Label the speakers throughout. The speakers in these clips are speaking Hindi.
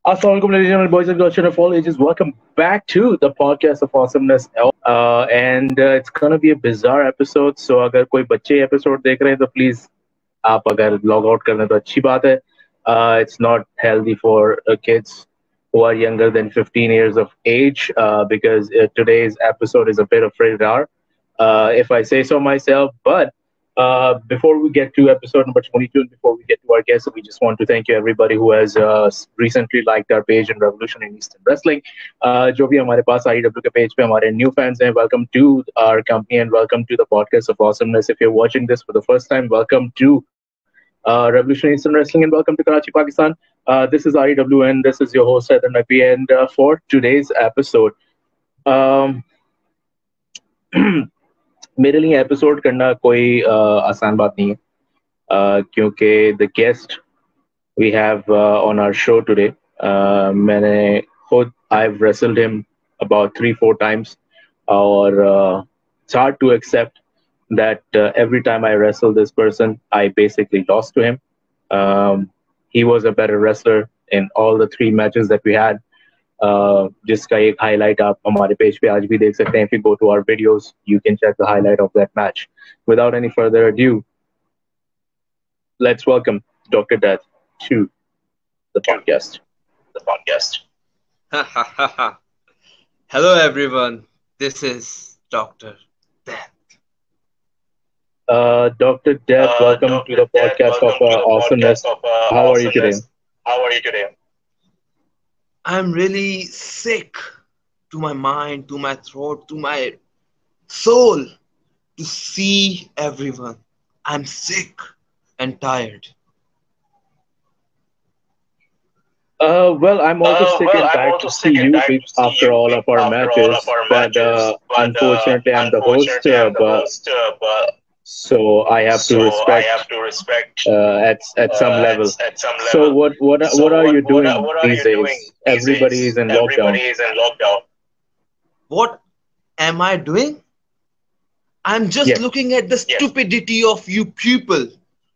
Speaker 1: Assalamualaikum, ladies and gentlemen, boys and girls, children of all ages. Welcome back to the podcast of awesomeness. And it's gonna be a bizarre episode. So अगर कोई बच्चे episode देख रहे हैं तो please आप अगर log out कर दें तो अच्छी बात है. It's not healthy for kids who are younger than 15 years of age because today's episode is a bit of rated R, if I say so myself. But before we get to episode number 22 and before we get to our guests, we just want to thank you everybody who has recently liked our page in Revolution in Eastern Wrestling. जो भी हमारे पास IW के पेज पे हमारे new fans हैं, welcome to our company and welcome to the podcast of awesomeness. If you're watching this for the first time, welcome to Revolution Eastern Wrestling and welcome to Karachi, Pakistan. This is IW and this is your host Heather Naqvi, and for today's episode, um, मेरे लिए एपिसोड करना कोई आसान बात नहीं है क्योंकि the guest we have on our show today मैंने खुद I have wrestled him about 3-4 times और it's hard to accept that every time I wrestle this person I basically lost to him. He was a better wrestler in all the 3 matches that we had. जिसका एक हाईलाइट आप हमारे पेज पे आज भी देख सकते हैं. If you go to our videos, you can check the highlight of that match. Without any further ado, let's welcome Dr. Death to the podcast.
Speaker 2: Hello everyone, this is Dr. Death.
Speaker 1: Dr. Death, welcome to the podcast of awesomeness. How are you today?
Speaker 2: I'm really sick to my mind, to my throat, to my soul to see everyone. I'm sick and tired.
Speaker 1: Well, I'm also sick and tired to see you after all of our matches, but unfortunately, I'm the host, so I have to respect at some level. So what are you doing these days? Everybody is in lockdown.
Speaker 2: What am I doing? I'm just
Speaker 1: Yes.
Speaker 2: looking at the stupidity of you people.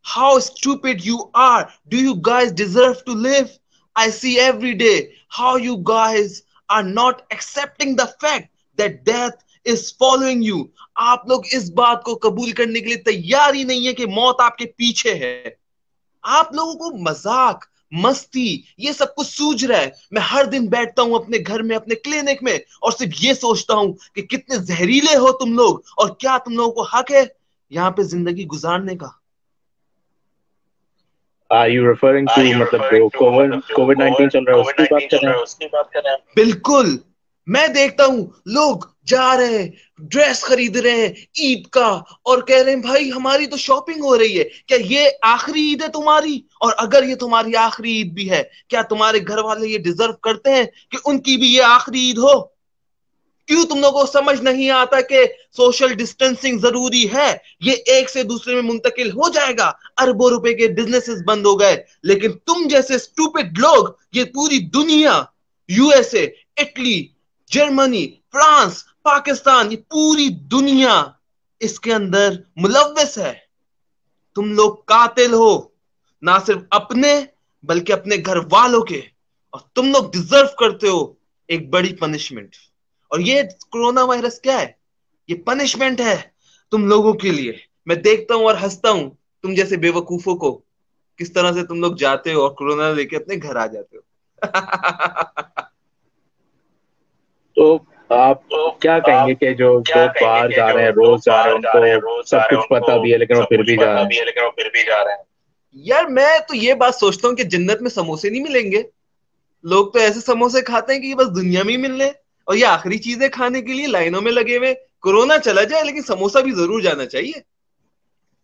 Speaker 2: How stupid you are. Do you guys deserve to live? I see every day how you guys are not accepting the fact that death is following you. आप लोग इस बात को कबूल करने के लिए तैयार ही नहीं है कि मौत आपके पीछे है. आप लोगों को मजाक मस्ती ये सब कुछ सूझ रहा है. मैं हर दिन बैठता हूं अपने घर में अपने क्लिनिक में और सिर्फ ये सोचता हूं कि कितने जहरीले हो तुम लोग और क्या तुम लोगों को हक है यहाँ पे जिंदगी गुजारने का.
Speaker 1: Are you referring to मतलब जो COVID-19 चल रहा है उसकी बात कर रहे हैं?
Speaker 2: बिल्कुल. मैं देखता हूं लोग जा रहे हैं ड्रेस खरीद रहे हैं ईद का और कह रहे हैं भाई हमारी तो शॉपिंग हो रही है. क्या ये आखिरी ईद है तुम्हारी? और अगर ये तुम्हारी आखिरी ईद भी है क्या तुम्हारे घर वाले ये डिजर्व करते हैं कि उनकी भी ये आखिरी ईद हो? क्यों तुम लोगों को समझ नहीं आता कि सोशल डिस्टेंसिंग जरूरी है? ये एक से दूसरे में मुंतकिल हो जाएगा. अरबों रुपए के बिजनेसेस बंद हो गए लेकिन तुम जैसे स्टूपिड लोग ये पूरी दुनिया USA Italy Germany France Pakistan ये पूरी दुनिया इसके अंदर मुलव्वस है. तुम लोग कातिल हो ना सिर्फ अपने बल्कि अपने घर वालों के और तुम लोग डिजर्व करते हो एक बड़ी पनिशमेंट. और ये कोरोना वायरस क्या है? ये पनिशमेंट है तुम लोगों के लिए. मैं देखता हूं और हंसता हूं तुम जैसे बेवकूफों को किस तरह से तुम लोग जाते हो और कोरोना लेके अपने घर आ जाते हो.
Speaker 1: तो आप क्या कहेंगे कि जो लोग बाहर जा रहे हैं रोज जा रहे हैं उनको सब कुछ पता भी है लेकिन वो फिर भी जा रहे हैं?
Speaker 2: यार मैं तो ये बात सोचता हूँ कि जन्नत में समोसे नहीं मिलेंगे. लोग तो ऐसे समोसे खाते हैं कि बस दुनिया में ही मिल रहे और ये आखिरी चीजें खाने के लिए लाइनों में लगे हुए. कोरोना चला जाए लेकिन समोसा भी जरूर जाना चाहिए.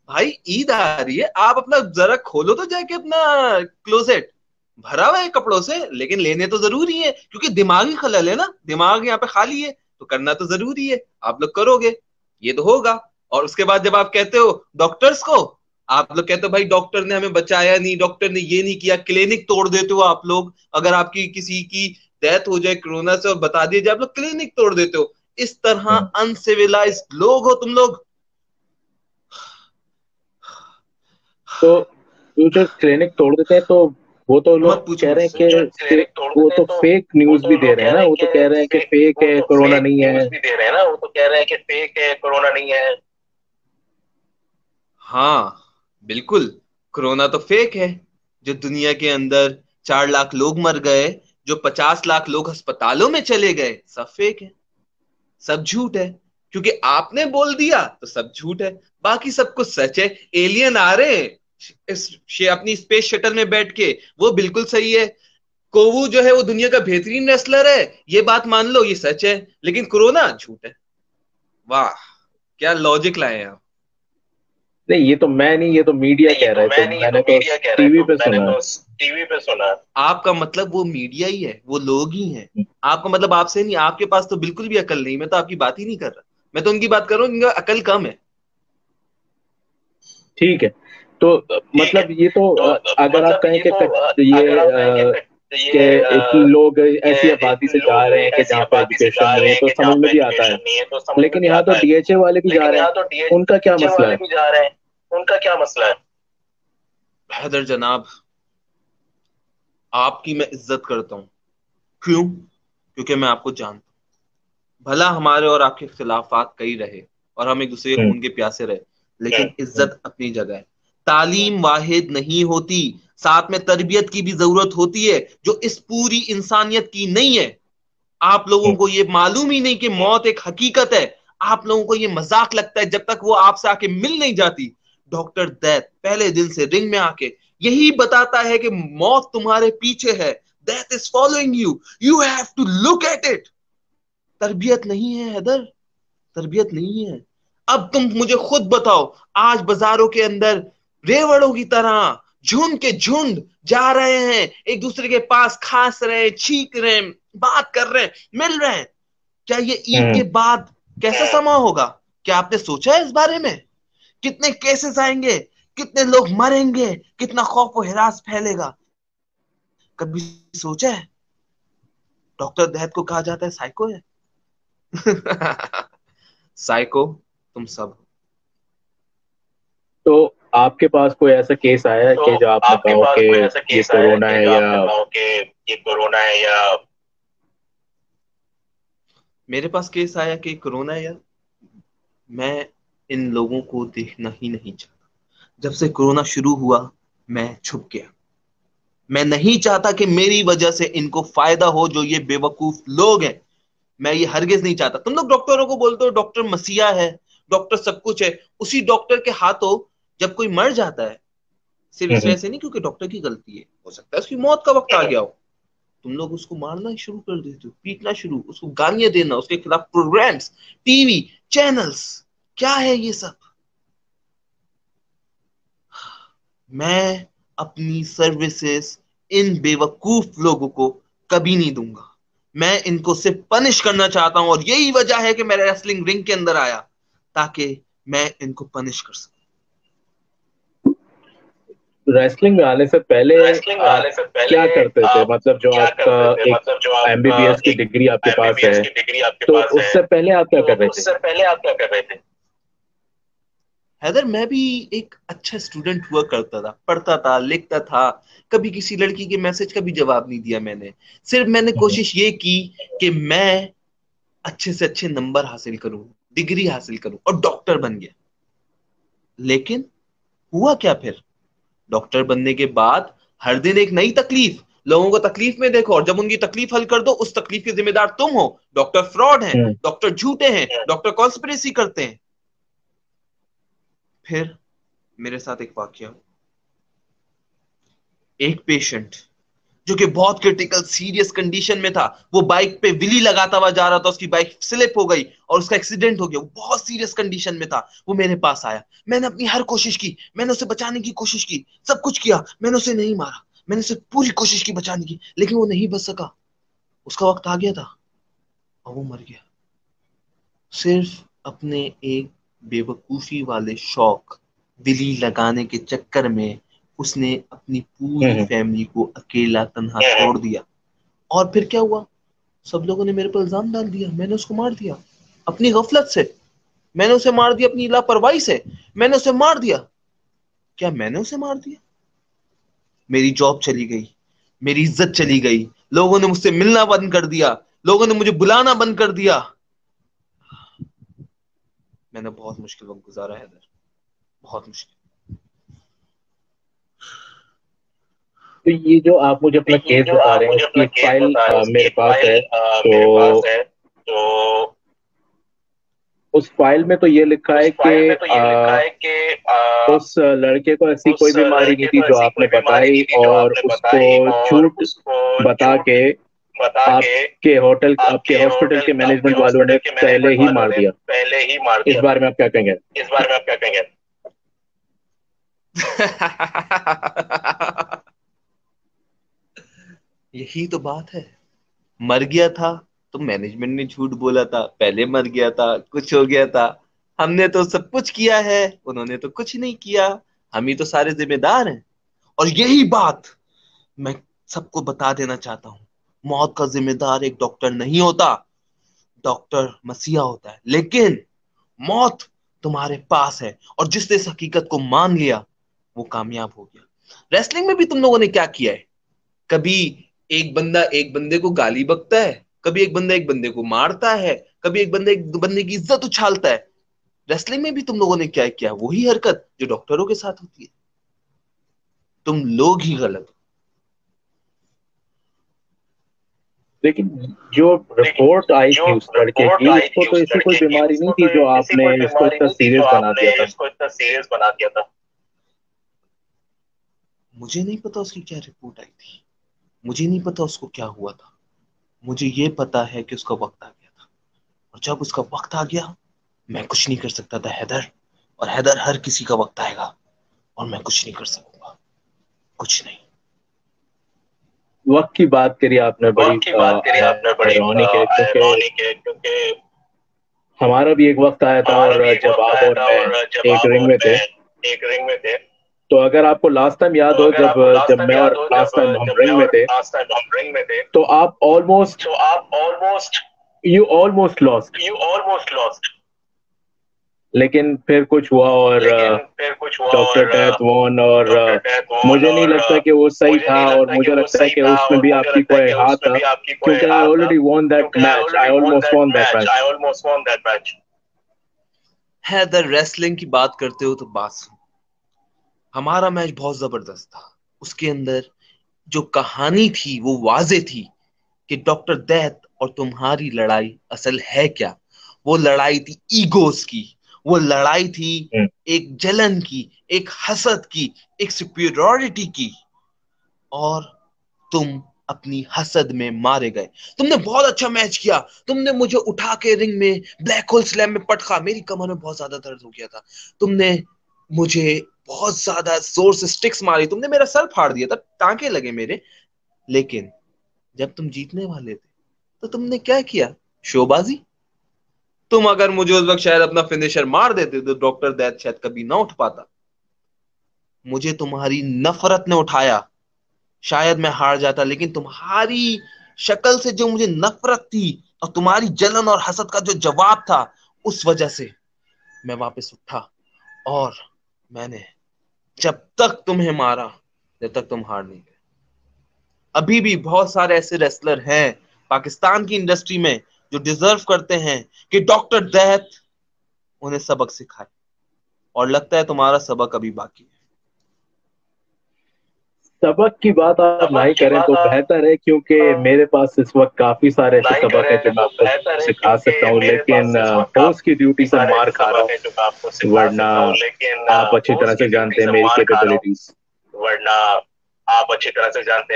Speaker 2: भाई ईद आ रही है आप अपना जरा खोलो तो जाके अपना क्लोसेट भरा हुआ है कपड़ों से लेकिन लेने तो जरूरी है क्योंकि दिमागी खलल है ना. दिमाग यहाँ पे खाली है तो करना तो जरूरी है. आप लोग करोगे ये तो होगा. और उसके बाद जब आप कहते हो डॉक्टर्स को आप लोग कहते हो भाई डॉक्टर ने हमें बचाया नहीं डॉक्टर ने ये नहीं किया. क्लिनिक तोड़ देते हो आप लोग. अगर आपकी किसी की डेथ हो जाए कोरोना से और बता दिया जाए आप लोग क्लिनिक तोड़ देते हो. इस तरह अनसिविलाइज्ड लोग हो तुम लोग.
Speaker 1: तो फ्यूचर क्लिनिक तोड़ देते हैं तो वो तो लोग
Speaker 2: मत पूछो
Speaker 1: कह रहे हैं
Speaker 2: मुझसे।
Speaker 1: कि वो तो फेक न्यूज भी दे रहे हैं ना, वो तो कह रहे हैं कि फेक है, कोरोना नहीं है।
Speaker 2: भी दे रहे हैं ना, वो तो कह रहे हैं कि फेक है, कोरोना नहीं है। हाँ बिल्कुल, कोरोना तो फेक है। जो दुनिया के अंदर 4 लाख लोग मर गए, जो 50 लाख लोग अस्पतालों में चले गए, सब फेक है, सब झूठ है। क्योंकि आपने बोल दिया तो सब झूठ है, बाकी सब कुछ सच है। एलियन आ रहे हैं अपनी स्पेस शटल में बैठ के, वो बिल्कुल सही है। कोवू जो है वो दुनिया का बेहतरीन रेसलर है, ये बात मान लो, ये सच है। लेकिन कोरोना झूठ है। वाह, क्या लॉजिक लाए हैं आप।
Speaker 1: नहीं, ये तो मैं नहीं, ये तो मीडिया
Speaker 2: नहीं, ये
Speaker 1: कह
Speaker 2: तो
Speaker 1: रहा है, तो
Speaker 2: मैं नहीं, ये तो
Speaker 1: मैंने तो
Speaker 2: मीडिया कह रहा है,
Speaker 1: टीवी
Speaker 2: तो
Speaker 1: पे
Speaker 2: मैंने
Speaker 1: सुना।
Speaker 2: तो टीवी पे सुना। आपका मतलब वो मीडिया ही है, वो लोग ही हैं। आपका मतलब आपसे नहीं, आपके पास तो बिल्कुल भी अकल नहीं। मैं तो आपकी बात ही नहीं कर रहा, मैं तो उनकी बात कर रहा हूँ जिनका अकल कम है।
Speaker 1: ठीक है, तो
Speaker 2: ठीक है,
Speaker 1: मतलब ये तो
Speaker 2: तो
Speaker 1: अगर आप
Speaker 2: मतलब
Speaker 1: कहें
Speaker 2: ये
Speaker 1: कि
Speaker 2: तो
Speaker 1: ये
Speaker 2: अगर आप कहें
Speaker 1: कि लोग ऐसी
Speaker 2: कि
Speaker 1: आबादी से जा
Speaker 2: लोग
Speaker 1: रहे हैं कि
Speaker 2: ऐसी
Speaker 1: जहाँ पे
Speaker 2: आबादी से
Speaker 1: एजुकेशन
Speaker 2: जा
Speaker 1: नहीं
Speaker 2: रहे
Speaker 1: है,
Speaker 2: हैं
Speaker 1: तो
Speaker 2: कि जहाँ
Speaker 1: समझ में
Speaker 2: पे
Speaker 1: भी आता है।
Speaker 2: एजुकेशन नहीं है, तो समझ में
Speaker 1: लेकिन
Speaker 2: भी
Speaker 1: यहाँ तो
Speaker 2: आता है।
Speaker 1: डीएचए वाले भी जा
Speaker 2: लेकिन
Speaker 1: रहे हैं,
Speaker 2: यहाँ तो
Speaker 1: उनका क्या
Speaker 2: डीएचए
Speaker 1: मसला
Speaker 2: वाले
Speaker 1: है?
Speaker 2: भी जा रहे हैं, उनका क्या मसला है? हैदर जनाब, आपकी मैं इज्जत करता हूँ। क्यों? क्योंकि मैं आपको जानता हूँ। भला हमारे और आपके खिलाफात कई रहे और हम एक दूसरे के
Speaker 1: हम्म।
Speaker 2: खून के प्यासे रहे, लेकिन इज्जत अपनी जगह है। तालीम वाहिद नहीं होती, साथ में तरबियत की भी जरूरत होती है, जो इस पूरी इंसानियत की नहीं है। आप लोगों
Speaker 1: हम्म।
Speaker 2: को ये मालूम ही नहीं कि मौत एक हकीकत है। आप लोगों को ये मजाक लगता है जब तक वो आपसे आके मिल नहीं जाती। डॉक्टर डेथ पहले दिन से रिंग में आके यही बताता है कि मौत तुम्हारे पीछे है, death is following you, you have to look at it. तरबियत नहीं है हैदर, तरबियत नहीं है। अब तुम मुझे खुद बताओ, आज बाजारों के अंदर रेवड़ों की तरह झुंड के झुंड जा रहे हैं, एक दूसरे के पास खांस रहे हैं, छींक रहे हैं, बात कर रहे हैं, मिल रहे हैं। क्या ये ईद
Speaker 1: हम्म।
Speaker 2: के बाद कैसा समा होगा? क्या आपने सोचा है इस बारे में? कितने केसेस आएंगे, कितने लोग मरेंगे, कितना खौफ और हिरास फैलेगा? कभी सोचा है? डॉक्टर दहत को कहा जाता है साइको है। साइको तुम सब।
Speaker 1: तो आपके पास कोई ऐसा केस आया है
Speaker 2: तो
Speaker 1: कि जो आपने
Speaker 2: आपके
Speaker 1: कहा
Speaker 2: पास
Speaker 1: कि
Speaker 2: कोई ऐसा
Speaker 1: ये
Speaker 2: केस आया है
Speaker 1: कोरोना
Speaker 2: कि
Speaker 1: है,
Speaker 2: जो
Speaker 1: या
Speaker 2: आपने कहा कि ये कोरोना है, या मेरे पास केस आया कि कोरोना है? यार, मैं इन लोगों को देखना ही नहीं चाहता। जब से कोरोना शुरू हुआ मैं छुप गया। मैं नहीं चाहता कि मेरी वजह से इनको फायदा हो, जो ये बेवकूफ लोग हैं। मैं ये हरगिज नहीं चाहता। तुम लोग डॉक्टरों को बोलते हो डॉक्टर मसीहा है, डॉक्टर सब कुछ है। उसी डॉक्टर के हाथों जब कोई मर जाता है, सिर्फ इस
Speaker 1: हम्म।
Speaker 2: वजह से नहीं क्योंकि डॉक्टर की गलती है, हो सकता है उसकी मौत का वक्त आ गया हो, तुम लोग उसको मारना ही शुरू कर देते हो, पीटना शुरू, उसको गालियां देना, उसके खिलाफ प्रोग्राम्स, टीवी चैनल्स। क्या है ये सब? मैं अपनी सर्विसेज इन बेवकूफ लोगों को कभी नहीं दूंगा। मैं इनको सिर्फ पनिश करना चाहता हूं, और यही वजह है कि मैं रेसलिंग रिंग के अंदर आया, ताकि मैं इनको पनिश कर सकूं।
Speaker 1: रेसलिंग में आने से पहले
Speaker 2: रेसलिंग में
Speaker 1: आप
Speaker 2: आने से पहले
Speaker 1: क्या करते थे?
Speaker 2: आप
Speaker 1: मतलब जो
Speaker 2: क्या
Speaker 1: आपका
Speaker 2: करते थे?
Speaker 1: एक
Speaker 2: मतलब जो आपका
Speaker 1: एमबीबीएस की
Speaker 2: एक
Speaker 1: डिग्री आपके पास
Speaker 2: एमबीबीएस
Speaker 1: है,
Speaker 2: की डिग्री आपके
Speaker 1: तो
Speaker 2: पास है,
Speaker 1: उससे पहले आप क्या
Speaker 2: तो
Speaker 1: कर रहे थे?
Speaker 2: उससे पहले आप क्या कर रहे थे? हैदर, मैं भी एक अच्छा स्टूडेंट हुआ करता था, पढ़ता था, लिखता था। कभी किसी लड़की के मैसेज का भी जवाब नहीं दिया मैंने। सिर्फ मैंने
Speaker 1: हम्म।
Speaker 2: कोशिश ये की कि मैं अच्छे से अच्छे नंबर हासिल करूं, डिग्री हासिल करूं, और डॉक्टर बन गया। लेकिन हुआ क्या फिर? डॉक्टर बनने के बाद हर दिन एक नई तकलीफ। लोगों को तकलीफ में देखो, और जब उनकी तकलीफ हल कर दो, उस तकलीफ के जिम्मेदार तुम हो। डॉक्टर फ्रॉड हैं,
Speaker 1: हम्म।
Speaker 2: डॉक्टर झूठे हैं, डॉक्टर कॉन्स्पिरेसी करते हैं। फिर मेरे साथ एक वाकया, एक पेशेंट जो कि बहुत क्रिटिकल सीरियस कंडीशन में था, वो बाइक पे विली लगाता हुआ जा रहा था, उसकी बाइक स्लिप हो गई और उसका एक्सीडेंट हो गया। वो बहुत सीरियस कंडीशन में था। वो मेरे पास आया, मैंने अपनी हर कोशिश की, मैंने उसे बचाने की कोशिश की, सब कुछ किया, मैंने उसे नहीं मारा, मैंने उसे पूरी कोशिश की बचाने की, लेकिन वो नहीं बच सका। उसका वक्त आ गया था और वो मर गया, सिर्फ अपने एक बेवकूफी वाले शौक, विली लगाने के चक्कर में उसने अपनी पूरी
Speaker 1: हम्म।
Speaker 2: फैमिली को अकेला तन्हा छोड़ दिया। और फिर क्या हुआ? सब लोगों ने मेरे पर इल्जाम डाल दिया, मैंने उसको मार दिया अपनी गफलत से, मैंने उसे मार दिया अपनी लापरवाही से, मैंने उसे मार दिया। क्या मैंने उसे मार दिया? मेरी जॉब चली गई, मेरी इज्जत चली गई, लोगों ने मुझसे मिलना बंद कर दिया, लोगों ने मुझे बुलाना बंद कर दिया। मैंने बहुत मुश्किल वक्त गुजारा है, बहुत मुश्किल।
Speaker 1: तो ये जो आप मुझे अपना केस बता रहे हैं, इसकी एक फाइल मेरे पास है। तो उस फाइल में तो ये लिखा है कि उस लड़के को ऐसी कोई बीमारी नहीं थी जो आपने बताई, और उसको झूठ बता के आपके हॉस्पिटल के मैनेजमेंट वालों ने पहले ही मार दिया। इस बारे में आप क्या कहेंगे?
Speaker 2: यही तो बात है। मर गया था तो मैनेजमेंट ने झूठ बोला था, पहले मर गया था, कुछ हो गया था। हमने तो सब कुछ किया है, उन्होंने तो कुछ नहीं किया। हम ही तो सारे जिम्मेदार हैं। और यही बात मैं सबको बता देना चाहता हूँ। मौत का जिम्मेदार एक डॉक्टर नहीं होता, डॉक्टर मसीहा होता है। लेकिन मौत तुम्हारे पास है, और जिसने इस हकीकत को मान लिया वो कामयाब हो गया। रेसलिंग में भी तुम लोगों ने क्या किया है? कभी एक बंदा एक बंदे को गाली बकता है, कभी एक बंदा एक बंदे को मारता है, कभी एक बंदा एक बंदे की इज्जत उछालता है। रेसलिंग में भी तुम लोगों ने क्या किया? वही हरकत जो डॉक्टरों के साथ होती है। तुम लोग ही गलत हो।
Speaker 1: लेकिन जो रिपोर्ट आई थी उस लड़के की, उसको तो ऐसी कोई बीमारी नहीं थी जो आपने इसको इतना सीरियस बना दिया था।
Speaker 2: मुझे नहीं पता उसकी क्या रिपोर्ट आई थी, मुझे नहीं पता उसको क्या हुआ था। मुझे ये पता है कि उसका वक्त आ गया था, और जब उसका वक्त आ गया मैं कुछ नहीं कर सकता था हैदर। और हैदर, हर किसी का वक्त आएगा और मैं कुछ नहीं कर सकूंगा, कुछ नहीं।
Speaker 1: वक्त की बात करी आपने, बड़ी आयरॉनिक है, क्योंकि हमारा भी एक वक्त आया था, और जब आप और मैं एक रिंग में थे। तो अगर आपको लास्ट टाइम याद हो, जब जब मैं और लास्ट टाइम हम रिंग में थे, तो आप यू ऑलमोस्ट लॉस्ट। लेकिन फिर कुछ हुआ और डॉक्टर डेथ वॉन, और मुझे नहीं लगता कि वो सही था, और मुझे लगता है कि उसमें भी आपकी कोई हाथ था, क्योंकि I already won that match, I almost won that match.
Speaker 2: Haider, wrestling की बात करते हो तो बात सुन। हमारा मैच बहुत जबरदस्त था। उसके अंदर जो कहानी थी वो वाजे थी कि डॉक्टर डेथ और तुम्हारी लड़ाई असल है क्या। वो लड़ाई थी ईगोस की, वो लड़ाई थी एक जलन की, एक हसद की, एक सुपीरियरिटी की। और तुम अपनी हसद में मारे गए। तुमने बहुत अच्छा मैच किया, तुमने मुझे उठा के रिंग में ब्लैक होल स्लैम में पटका, मेरी कमर में बहुत ज्यादा दर्द हो गया था। तुमने मुझे बहुत ज्यादा जोर से स्टिक्स मारी, तुमने मेरा सर फाड़ दिया था, टांके लगे मेरे। लेकिन जब तुम जीतने वाले थे तो तुमने क्या किया? शोबाजी। तुम अगर मुझे उस वक्त शायद अपना फिनिशर मार देते तो डॉक्टर दैत शायद कभी ना उठ पाता। मुझे तुम्हारी नफरत ने उठाया। शायद मैं हार जाता, लेकिन तुम्हारी शक्ल से जो मुझे नफरत थी और तुम्हारी जलन और हसद का जो जवाब था, उस वजह से मैं वापस उठा। और मैंने जब तक तुम्हें मारा, जब तक तुम हार नहीं गए। अभी भी बहुत सारे ऐसे रेसलर हैं पाकिस्तान की इंडस्ट्री में जो डिजर्व करते हैं कि डॉक्टर दैत उन्हें सबक सिखाए, और लगता है तुम्हारा सबक अभी बाकी है।
Speaker 1: सबक की बात आप नहीं करें तो बेहतर है, क्योंकि मेरे पास इस वक्त काफी सारे ऐसे सबक हैं जो मैं आपको सिखा सकता हूँ, लेकिन होस्ट की ड्यूटी से मार खा रहा हूँ। वरना आप अच्छी तरह से जानते हैं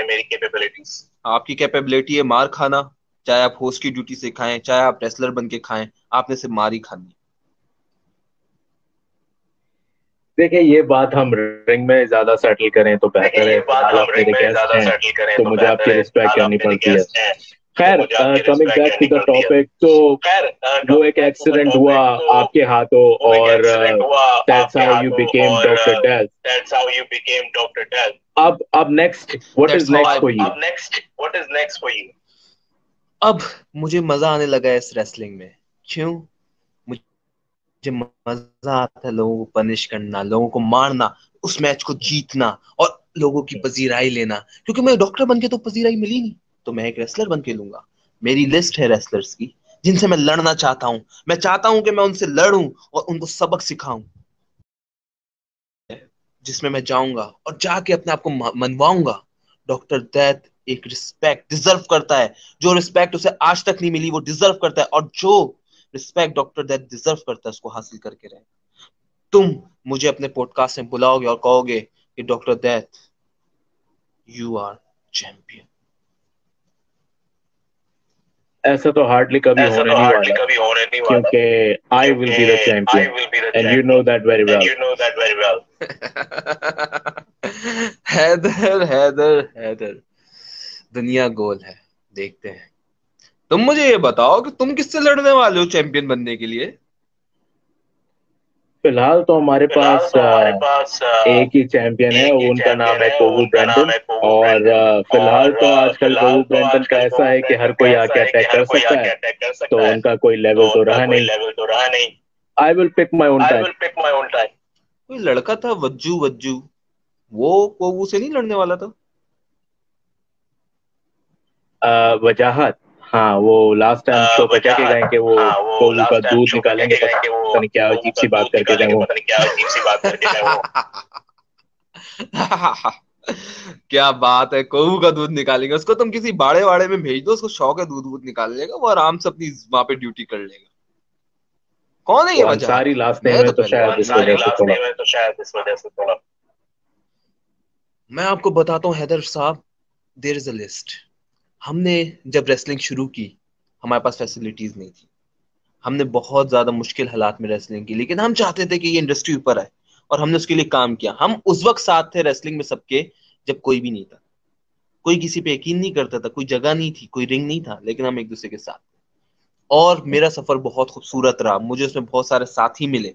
Speaker 1: मेरी कैपेबिलिटीज।
Speaker 2: आपकी कैपेबिलिटी है मार खाना, चाहे आप होस्ट की ड्यूटी से खाएं, चाहे आप रेसलर बन के खाएं, आपने सिर्फ मार ही खानी।
Speaker 1: देखिए, ये बात हम रिंग में ज्यादा सेटल करें तो बेहतर है। फिलहाल आप मेरे गेस्ट हैं तो मुझे आपकी रिस्पेक्ट करनी पड़ती है। खैर, coming back to the topic, तो वो एक एक्सीडेंट हुआ आपके हाथों, और that's how you became doctor death. अब next, what is next for you?
Speaker 2: अब मुझे मजा आने लगा है इस रेसलिंग में। क्यों? मुझे मजा आता है लोगों को पनिश करना, लोगों को मारना, उस मैच को जीतना, और लोगों की पजीराई लेना, क्योंकि मैं डॉक्टर बन के तो पजीराई मिली नहीं, तो मैं एक रेसलर बन के लूंगा। मेरी लिस्ट है रेसलर्स की जिनसे मैं लड़ना चाहता हूं। मैं चाहता हूं कि मैं उनसे लड़ूं और उनको सबक सिखाऊं, जिसमें मैं जाऊंगा और जाके अपने आप को मनवाऊंगा। डॉक्टर दैथ एक रिस्पेक्ट डिजर्व करता है, जो रिस्पेक्ट उसे आज तक नहीं मिली वो डिजर्व करता है, और जो रिस्पेक्ट डॉक्टर दैथ डिजर्व करता है उसको हासिल करके रहे। तुम मुझे अपने पॉडकास्ट में बुलाओगे और कहोगे कि डॉक्टर दैथ, यू आर चैंपियन।
Speaker 1: ऐसा तो हार्डली कभी
Speaker 2: ऐसा
Speaker 1: होने
Speaker 2: तो
Speaker 1: नहीं
Speaker 2: हार्डली
Speaker 1: वाला,
Speaker 2: कभी होने नहीं वाला,
Speaker 1: क्योंकि आई विल
Speaker 2: क्योंकि
Speaker 1: be the
Speaker 2: I
Speaker 1: champion
Speaker 2: will be the
Speaker 1: and you know
Speaker 2: champion
Speaker 1: that very
Speaker 2: and
Speaker 1: well.
Speaker 2: You know that very well. Haider Haider Haider, दुनिया गोल है, देखते हैं। तुम मुझे ये बताओ कि तुम किससे लड़ने वाले हो चैंपियन बनने के लिए?
Speaker 1: फिलहाल तो हमारे
Speaker 2: फिलहाल
Speaker 1: पास
Speaker 2: तो हमारे पास
Speaker 1: एक ही चैंपियन है,
Speaker 2: एक ही
Speaker 1: उनका नाम
Speaker 2: चैंपियन
Speaker 1: है
Speaker 2: है,
Speaker 1: कोवू
Speaker 2: उनका नाम
Speaker 1: ब्रेंटन।
Speaker 2: है कोवू
Speaker 1: और
Speaker 2: ब्रेंटन।
Speaker 1: फिलहाल
Speaker 2: और
Speaker 1: तो आजकल
Speaker 2: फिलहाल
Speaker 1: कोवू
Speaker 2: तो
Speaker 1: ब्रेंटन का
Speaker 2: आजकल
Speaker 1: ऐसा
Speaker 2: कोवू
Speaker 1: है कि हर
Speaker 2: ब्रेंटन का
Speaker 1: कोई
Speaker 2: ऐसा
Speaker 1: आके
Speaker 2: है कि
Speaker 1: अटैक
Speaker 2: हर
Speaker 1: कर
Speaker 2: कोई
Speaker 1: सकता
Speaker 2: आके
Speaker 1: है,
Speaker 2: अटैक कर
Speaker 1: तो
Speaker 2: सकता है,
Speaker 1: उनका कोई लेवल
Speaker 2: तो
Speaker 1: तो
Speaker 2: उनका
Speaker 1: रहा
Speaker 2: कोई
Speaker 1: नहीं।
Speaker 2: लेवल तो रहा नहीं।
Speaker 1: I will pick my own
Speaker 2: I
Speaker 1: time.
Speaker 2: Will pick my own time. कोई लड़का था वज्जू वज्जू, वो कोवू से नहीं लड़ने वाला था?
Speaker 1: वजाहत, हाँ वो लास्ट टाइम शो पे कह के
Speaker 2: वजाहत,
Speaker 1: गए कि वो
Speaker 2: हाँ वो
Speaker 1: कोवू का
Speaker 2: लास्ट टाइम
Speaker 1: दूध
Speaker 2: शो पे कह
Speaker 1: निकालेंगे,
Speaker 2: के गए कि वो
Speaker 1: पता नहीं क्या
Speaker 2: कोवू
Speaker 1: अजीब
Speaker 2: का
Speaker 1: सी बात
Speaker 2: दूध
Speaker 1: करके गए
Speaker 2: निकालेंगे,
Speaker 1: वो।
Speaker 2: पता नहीं क्या अजीब सी बात करके गए वो। क्या बात है, कोवू का दूध निकालेंगे? उसको तुम किसी बाड़े वाड़े में भेज दो, उसको शौक है दूध वूध निकालने का, वो आराम से अपनी वहां पे ड्यूटी कर लेगा। कौन है ये
Speaker 1: वो
Speaker 2: वजह?
Speaker 1: अंसारी लास्ट नेम
Speaker 2: मैं
Speaker 1: है
Speaker 2: तो
Speaker 1: तो
Speaker 2: पहली बार
Speaker 1: शायद इस
Speaker 2: अंसारी
Speaker 1: वजह से
Speaker 2: लास्ट
Speaker 1: थोड़ा।
Speaker 2: नेम है, तो शायद इस वजह से थोड़ा। मैं आपको बताता हूँ हैदर साहब, देयर इज अ लिस्ट। हमने जब रेसलिंग शुरू की, हमारे पास फैसिलिटीज नहीं थी। हमने बहुत ज्यादा मुश्किल हालात में रेसलिंग की, लेकिन हम चाहते थे कि ये इंडस्ट्री ऊपर आए, और हमने उसके लिए काम किया। हम उस वक्त साथ थे रेसलिंग में सबके, जब कोई भी नहीं था, कोई किसी पे यकीन नहीं करता था, कोई जगह नहीं थी, कोई रिंग नहीं था, लेकिन हम एक दूसरे के साथ थे। और मेरा सफर बहुत खूबसूरत रहा, मुझे उसमें बहुत सारे साथी मिले,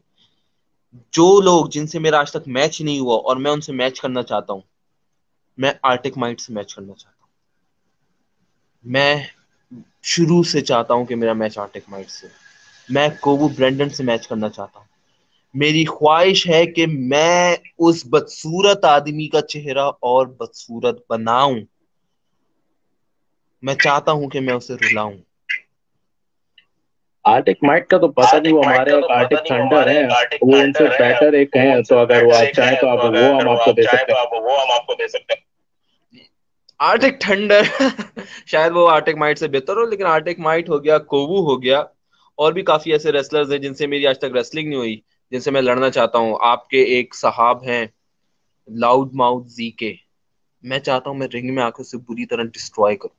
Speaker 2: जो लोग जिनसे मेरा आज तक मैच नहीं हुआ और मैं उनसे मैच करना चाहता हूँ। मैं आर्टिक माइट से मैच करना चाहता हूँ। मैं शुरू से चाहता हूँ कि मेरा मैच आर्टिक माइट से। मैं कोवू ब्रेंडन से मैच करना चाहता हूँ। मेरी ख्वाहिश है कि मैं उस बदसूरत आदमी का चेहरा और बदसूरत बनाऊं। मैं चाहता हूं कि मैं उसे रुलाऊं।
Speaker 1: आर्टिक माइट का तो पता नहीं,
Speaker 2: आर्टिक
Speaker 1: वो
Speaker 2: माइट
Speaker 1: हमारे
Speaker 2: का
Speaker 1: एक
Speaker 2: तो पता
Speaker 1: आर्टिक
Speaker 2: नहीं, वो
Speaker 1: थंडर
Speaker 2: हमारे
Speaker 1: हैं।
Speaker 2: एक आर्टिक
Speaker 1: वो उनसे
Speaker 2: थंडर है,
Speaker 1: बेटर एक
Speaker 2: वो
Speaker 1: हैं, तो
Speaker 2: उनसे
Speaker 1: अगर वो
Speaker 2: बेटर
Speaker 1: आप
Speaker 2: एक
Speaker 1: चाहें
Speaker 2: है,
Speaker 1: तो
Speaker 2: तो
Speaker 1: आप वो
Speaker 2: अगर
Speaker 1: हम
Speaker 2: वो
Speaker 1: आपको
Speaker 2: आप
Speaker 1: दे
Speaker 2: चाहें
Speaker 1: सकते
Speaker 2: तो
Speaker 1: हैं।
Speaker 2: आप वो हम आपको दे सकते हैं। आर्टिक थंडर शायद वो आर्टिक माइट से बेहतर हो, लेकिन आर्टिक माइट हो गया, कोवू हो गया, और भी काफी ऐसे रेसलर्स हैं जिनसे मेरी आज तक रेसलिंग नहीं हुई, जिनसे मैं लड़ना चाहता हूँ। आपके एक साहब हैं, लाउड माउथ जी के। मैं चाहता हूँ मैं रिंग में आकर उसे बुरी तरह डिस्ट्रॉय करूं।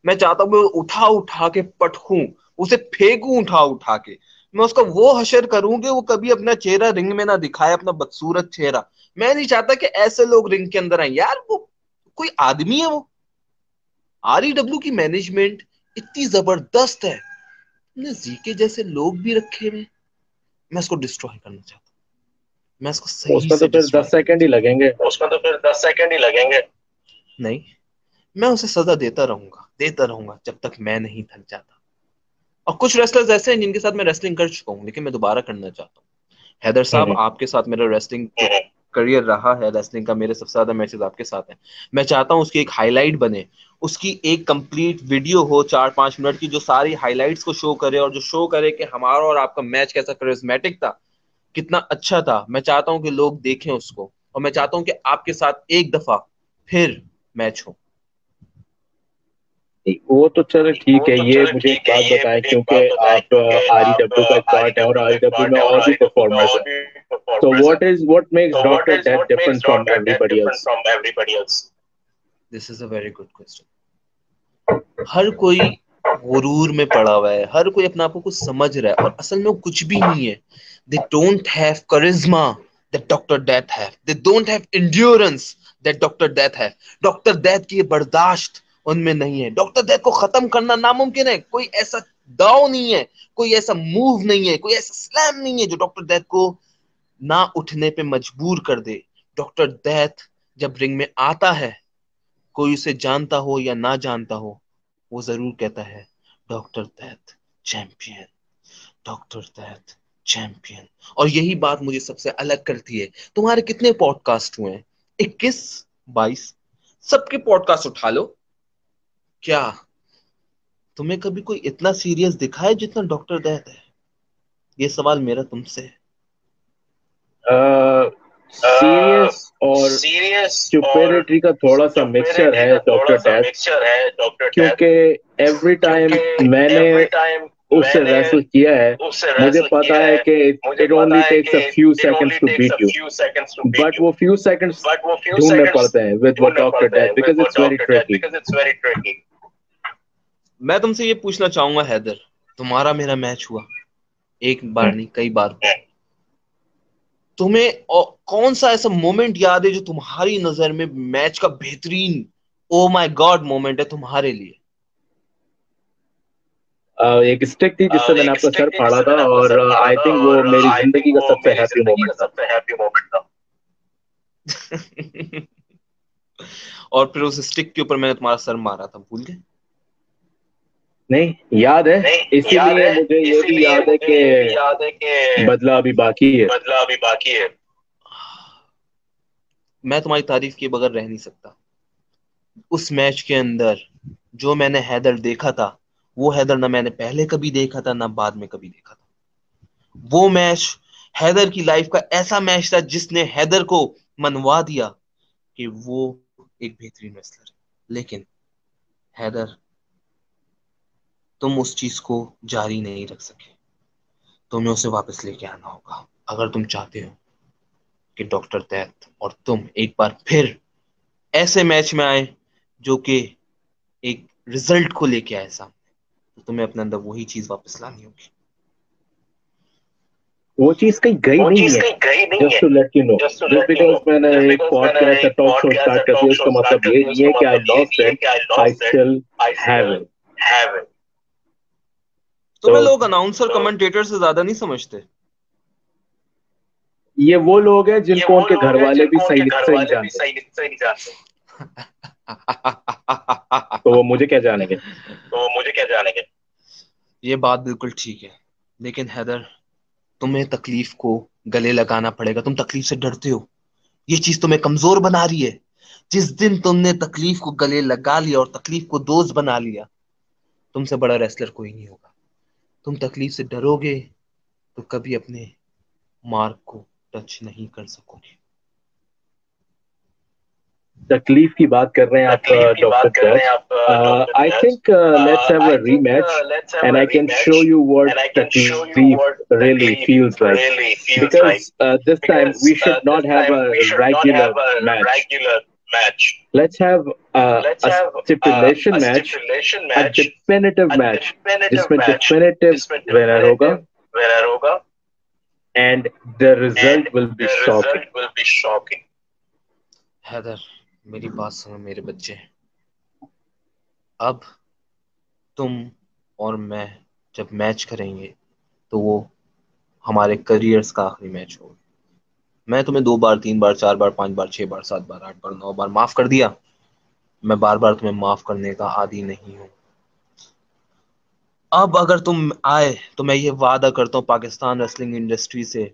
Speaker 2: मैं चाहता हूँ मैं उठा उठा के पटकूं, उसे फेंकूं उठा उठा के। मैं उसका वो हशर करूं कि वो कभी अपना चेहरा रिंग में ना दिखाए, अपना बदसूरत चेहरा। मैं नहीं चाहता कि ऐसे लोग रिंग के अंदर आए। यार वो कोई आदमी है वो। आरईडब्ल्यू की मैनेजमेंट इतनी जबरदस्त है, ने जीके जैसे लोग भी रखे हुए। मैं इसको डिस्ट्रॉय करना चाहता हूँ। मैं इसको सही
Speaker 1: उसमें
Speaker 2: से
Speaker 1: तो फिर
Speaker 2: डिस्ट्रॉय
Speaker 1: 10 सेकंड
Speaker 2: करना
Speaker 1: ही
Speaker 2: चाहता
Speaker 1: लगेंगे।
Speaker 2: हूँ। उसमें तो फिर 10 सेकंड ही लगेंगे। नहीं, मैं उसे सजा देता रहूंगा जब तक मैं नहीं थक जाता। और कुछ रेसलर्स ऐसे हैं जिनके साथ मैं रेसलिंग कर चुका हूँ, लेकिन मैं दोबारा करना चाहता हूँ। हैदर साहब,
Speaker 1: हम्म।
Speaker 2: आपके साथ मेरा रेसलिंग करियर रहा है, रेसलिंग का मेरे सबसे ज्यादा मैचेस आपके साथ हैं। मैं चाहता हूँ उसकी एक हाईलाइट बने, उसकी एक कंप्लीट वीडियो हो 4-5 मिनट की, जो सारी हाईलाइट्स को शो करे, और जो शो करे कि हमारा और आपका मैच कैसा करिश्मेटिक था, कितना अच्छा था। मैं चाहता हूँ कि लोग देखें उसको, और मैं चाहता हूँ कि आपके साथ एक दफा फिर मैच हो।
Speaker 1: वो तो चलो
Speaker 2: वो
Speaker 1: ठीक है,
Speaker 2: तो
Speaker 1: ये
Speaker 2: चलो
Speaker 1: मुझे एक
Speaker 2: ठीक है,
Speaker 1: बात
Speaker 2: ये
Speaker 1: बताएं,
Speaker 2: मुझे एक
Speaker 1: क्योंकि
Speaker 2: बात बताएं,
Speaker 1: आप
Speaker 2: क्योंकि आप
Speaker 1: आरईडब्ल्यू का एक पार्ट है और
Speaker 2: आरईडब्ल्यू का एक
Speaker 1: आरईडब्ल्यू में
Speaker 2: पार्ट है और
Speaker 1: और भी
Speaker 2: आरईडब्ल्यू में
Speaker 1: परफॉर्मर्स
Speaker 2: और
Speaker 1: हैं।
Speaker 2: भी
Speaker 1: तो
Speaker 2: परफॉर्मर्स हैं।
Speaker 1: What makes
Speaker 2: So
Speaker 1: doctor death
Speaker 2: what
Speaker 1: different
Speaker 2: makes
Speaker 1: from
Speaker 2: Dr. Death
Speaker 1: everybody
Speaker 2: different
Speaker 1: else?
Speaker 2: from everybody else? This is a very good question. हर कोई गुरूर में पड़ा हुआ है, हर कोई अपने आप को कुछ समझ रहा है, और असल में वो कुछ भी नहीं है। They don't have charisma that doctor death है। They don't have endurance that doctor death है। डॉक्टर डेथ की ये बर्दाश्त उनमें नहीं है। डॉक्टर डेथ को खत्म करना नामुमकिन है। कोई ऐसा दाव नहीं है, कोई ऐसा मूव नहीं है, कोई ऐसा स्लैम नहीं है जो डॉक्टर डेथ को ना उठने पे मजबूर कर दे। डॉक्टर डेथ जब रिंग में आता है, कोई उसे जानता हो या ना जानता हो, वो जरूर कहता है, doctor death champion, doctor death champion. और यही बात मुझे सबसे अलग करती है। तुम्हारे कितने पॉडकास्ट हुए हैं? 21, 22 सबके पॉडकास्ट उठा लो, क्या तुम्हें कभी कोई इतना सीरियस दिखा है जितना डॉक्टर दैत है? ये सवाल मेरा तुमसे है।
Speaker 1: सीरियस और
Speaker 2: सीरियस और
Speaker 1: स्टुपिडिटी का थोड़ा सा मिक्सचर
Speaker 2: स्टुपिडिटी
Speaker 1: है
Speaker 2: का थोड़ा
Speaker 1: डॉक्टर
Speaker 2: सा
Speaker 1: डेथ,
Speaker 2: मिक्सचर है डॉक्टर डेथ,
Speaker 1: क्योंकि एवरी टाइम
Speaker 2: क्योंकि
Speaker 1: मैंने
Speaker 2: एवरी टाइम
Speaker 1: उससे
Speaker 2: मैंने
Speaker 1: रेसल किया है,
Speaker 2: उससे
Speaker 1: मुझे
Speaker 2: रेसल
Speaker 1: पता
Speaker 2: किया
Speaker 1: है
Speaker 2: है,
Speaker 1: कि
Speaker 2: मुझे
Speaker 1: इट
Speaker 2: पता
Speaker 1: ओनली
Speaker 2: है
Speaker 1: टेक्स
Speaker 2: कि
Speaker 1: a few
Speaker 2: it
Speaker 1: seconds
Speaker 2: only
Speaker 1: to
Speaker 2: takes
Speaker 1: beat
Speaker 2: a
Speaker 1: you,
Speaker 2: few seconds to beat
Speaker 1: but
Speaker 2: you,
Speaker 1: वो फ्यू सेकंड्स
Speaker 2: बट वो फ्यू
Speaker 1: ढूंढने
Speaker 2: सेकंड्स
Speaker 1: पड़ते हैं विद
Speaker 2: ढूंढने
Speaker 1: डॉक्टर
Speaker 2: पड़ते
Speaker 1: डेथ
Speaker 2: हैं
Speaker 1: because
Speaker 2: with
Speaker 1: it's very
Speaker 2: doctor death
Speaker 1: tricky.
Speaker 2: Because it's very tricky. मैं तुमसे ये पूछना चाहूंगा हैदर, तुम्हारा मेरा मैच हुआ, एक बार नहीं कई बार हुआ, तुम्हें कौन सा ऐसा मोमेंट याद है जो तुम्हारी नजर में मैच का बेहतरीन ओ माय गॉड मोमेंट है तुम्हारे लिए?
Speaker 1: एक स्टिक थी जिससे मैंने
Speaker 2: एक
Speaker 1: आपका
Speaker 2: स्टिक
Speaker 1: सर
Speaker 2: थी
Speaker 1: फाड़ा
Speaker 2: जिससे
Speaker 1: था,
Speaker 2: मैंने आपका
Speaker 1: और
Speaker 2: सर फाड़ा
Speaker 1: आई
Speaker 2: था,
Speaker 1: थिंक वो
Speaker 2: और
Speaker 1: मेरी
Speaker 2: आई
Speaker 1: जिंदगी
Speaker 2: थिंक
Speaker 1: का
Speaker 2: वो
Speaker 1: सबसे
Speaker 2: मेरी
Speaker 1: हैप्पी
Speaker 2: जिंदगी
Speaker 1: मोमेंट
Speaker 2: का
Speaker 1: था।
Speaker 2: सबसे हैप्पी मोमेंट था। और फिर उस स्टिक के ऊपर मैंने तुम्हारा सर मारा था, भूल गए?
Speaker 1: नहीं, याद है,
Speaker 2: नहीं याद
Speaker 1: इसीलिए
Speaker 2: है,
Speaker 1: मुझे ये भी
Speaker 2: इसीलिए
Speaker 1: याद है
Speaker 2: मुझे ये भी याद है
Speaker 1: कि
Speaker 2: कि
Speaker 1: बदला अभी बाकी है।
Speaker 2: बदला अभी बाकी है। मैं तुम्हारी तारीफ किए बगैर रह नहीं सकता। उस मैच के अंदर जो मैंने हैदर देखा था, वो हैदर ना मैंने पहले कभी देखा था ना बाद में कभी देखा था। वो मैच हैदर की लाइफ का ऐसा मैच था जिसने हैदर को मनवा दिया कि वो एक बेहतरीन रेसलर है। लेकिन हैदर, तुम उस चीज को जारी नहीं रख सके, तुम्हें उसे वापस लेके आना होगा अगर तुम चाहते हो कि डॉक्टर दैत और तुम एक बार फिर ऐसे मैच में आए जो कि एक रिजल्ट को लेके आए सामने। तो तुम्हें अपने अंदर वही चीज वापस लानी होगी।
Speaker 1: वो चीज कहीं गई
Speaker 2: वो
Speaker 1: नहीं
Speaker 2: चीज
Speaker 1: है।
Speaker 2: कहीं गई नहीं
Speaker 1: जस्ट
Speaker 2: है।
Speaker 1: To let you know,
Speaker 2: just to
Speaker 1: just
Speaker 2: let you
Speaker 1: because
Speaker 2: know,
Speaker 1: मैंने
Speaker 2: जस्ट
Speaker 1: एक
Speaker 2: बिकॉज मैंने
Speaker 1: पॉडकास्ट या
Speaker 2: एक
Speaker 1: टॉक शो
Speaker 2: पॉडकास्ट या
Speaker 1: स्टार्ट कर दिया,
Speaker 2: टॉक शो
Speaker 1: उसका
Speaker 2: स्टार्ट
Speaker 1: मतलब
Speaker 2: कर
Speaker 1: ये
Speaker 2: दिया,
Speaker 1: नहीं
Speaker 2: उसका
Speaker 1: है कि आई
Speaker 2: मतलब ये
Speaker 1: लॉस्ट
Speaker 2: नहीं है
Speaker 1: इट,
Speaker 2: कि I
Speaker 1: I
Speaker 2: lost it,
Speaker 1: still
Speaker 2: I
Speaker 1: have
Speaker 2: still
Speaker 1: it.
Speaker 2: Have it.
Speaker 1: तो
Speaker 2: तुम्हें लोग अनाउंसर कमेंटेटर से ज्यादा नहीं समझते।
Speaker 1: ये वो लोग हैं
Speaker 2: ये
Speaker 1: जिनको
Speaker 2: वो
Speaker 1: उनके घर
Speaker 2: लोग हैं
Speaker 1: वाले भी
Speaker 2: जिनको उनके
Speaker 1: सही
Speaker 2: घर
Speaker 1: से नहीं
Speaker 2: वाले भी
Speaker 1: जानते,
Speaker 2: सही से नहीं जानते।
Speaker 1: तो वो मुझे क्या जानेंगे।
Speaker 2: तो मुझे क्या जानेंगे। ये बात बिल्कुल ठीक है, लेकिन हैदर, तुम्हें तकलीफ को गले लगाना पड़ेगा। तुम तकलीफ से डरते हो, ये चीज तुम्हें कमजोर बना रही है। जिस दिन तुमने तकलीफ को गले लगा लिया और तकलीफ को दोस्त बना लिया, तुमसे बड़ा रेसलर कोई नहीं होगा। तुम तकलीफ से डरोगे तो कभी अपने मार्क को टच नहीं कर सकोगे।
Speaker 1: तकलीफ की बात कर रहे हैं आप
Speaker 2: तकलीफ की
Speaker 1: डॉक्टर
Speaker 2: बात कर रहे
Speaker 1: दैत।
Speaker 2: हैं आप doctor
Speaker 1: I
Speaker 2: that.
Speaker 1: Think let's have
Speaker 2: I
Speaker 1: a
Speaker 2: think
Speaker 1: rematch
Speaker 2: let's have
Speaker 1: and
Speaker 2: a
Speaker 1: I can show
Speaker 2: rematch
Speaker 1: you what
Speaker 2: and I can show you
Speaker 1: तकलीफ
Speaker 2: व्हाट
Speaker 1: really
Speaker 2: तकलीफ
Speaker 1: feels like,
Speaker 2: really feels
Speaker 1: because
Speaker 2: like,
Speaker 1: this time
Speaker 2: because
Speaker 1: we should
Speaker 2: this
Speaker 1: not have
Speaker 2: time
Speaker 1: a
Speaker 2: we should not
Speaker 1: regular
Speaker 2: have a
Speaker 1: match.
Speaker 2: Regular match.
Speaker 1: Let's have
Speaker 2: let's
Speaker 1: a
Speaker 2: have
Speaker 1: stipulation
Speaker 2: a
Speaker 1: match,
Speaker 2: stipulation
Speaker 1: a
Speaker 2: match,
Speaker 1: definitive
Speaker 2: a
Speaker 1: match
Speaker 2: definitive
Speaker 1: जिसमें
Speaker 2: मैच
Speaker 1: definitive
Speaker 2: जिसमें
Speaker 1: winner होगा,
Speaker 2: डिफिनिटिव विनर होगा,
Speaker 1: and the
Speaker 2: and
Speaker 1: result will be
Speaker 2: the
Speaker 1: shocking.
Speaker 2: Result will be shocking. Haider, मेरी बात सुनो मेरे बच्चे। अब तुम और मैं जब मैच करेंगे तो वो हमारे करियर्स का आखिरी मैच होगा। मैं तुम्हें 2 बार 3 बार 4 बार 5 बार 6 बार 7 बार 8 बार 9 बार माफ कर दिया। मैं बार बार तुम्हें माफ करने का आदी नहीं हूं। अब अगर तुम आए तो मैं ये वादा करता हूँ पाकिस्तान रेसलिंग इंडस्ट्री से,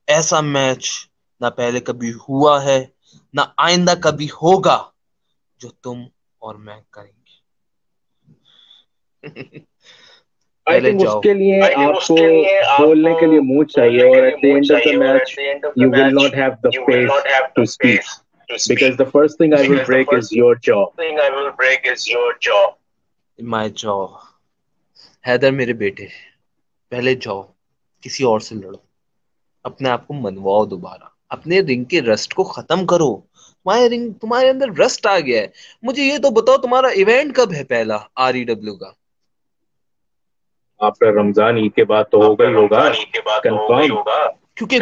Speaker 2: ऐसा मैच ना पहले कभी हुआ है ना आइंदा कभी होगा जो तुम और मैं करेंगे।
Speaker 1: I
Speaker 2: पहले
Speaker 1: think
Speaker 2: जाओ।
Speaker 1: उसके लिए
Speaker 2: आई थिंक
Speaker 1: आपको
Speaker 2: उसके लिए
Speaker 1: बोलने
Speaker 2: आपको
Speaker 1: के लिए मुंह चाहिए,
Speaker 2: बोलने के
Speaker 1: और
Speaker 2: लिए
Speaker 1: at the
Speaker 2: मुंह
Speaker 1: end of the
Speaker 2: चाहिए, और
Speaker 1: match
Speaker 2: at the end of the
Speaker 1: you will
Speaker 2: match
Speaker 1: not have the
Speaker 2: you will
Speaker 1: space
Speaker 2: not have the
Speaker 1: to speak,
Speaker 2: space to
Speaker 1: because
Speaker 2: speak,
Speaker 1: the first thing I will
Speaker 2: because the
Speaker 1: break is
Speaker 2: first
Speaker 1: your jaw.
Speaker 2: Thing I will break is your jaw. My jaw. Haider मेरे बेटे, पहले जाओ किसी और से लड़ो, अपने आप को मनवाओ दोबारा, अपने रिंग के रस्ट को खत्म करो। तुम्हारे अंदर रस्ट आ गया है। मुझे ये तो बताओ तुम्हारा इवेंट कब है पहला REW का?
Speaker 1: आफ्टर रमजान ईद के बाद तो होगा
Speaker 2: आफ्टर
Speaker 1: ही होगा,
Speaker 2: रमजान ईद के बाद तो होगा ही
Speaker 1: कंफर्म।
Speaker 2: होगा, क्योंकि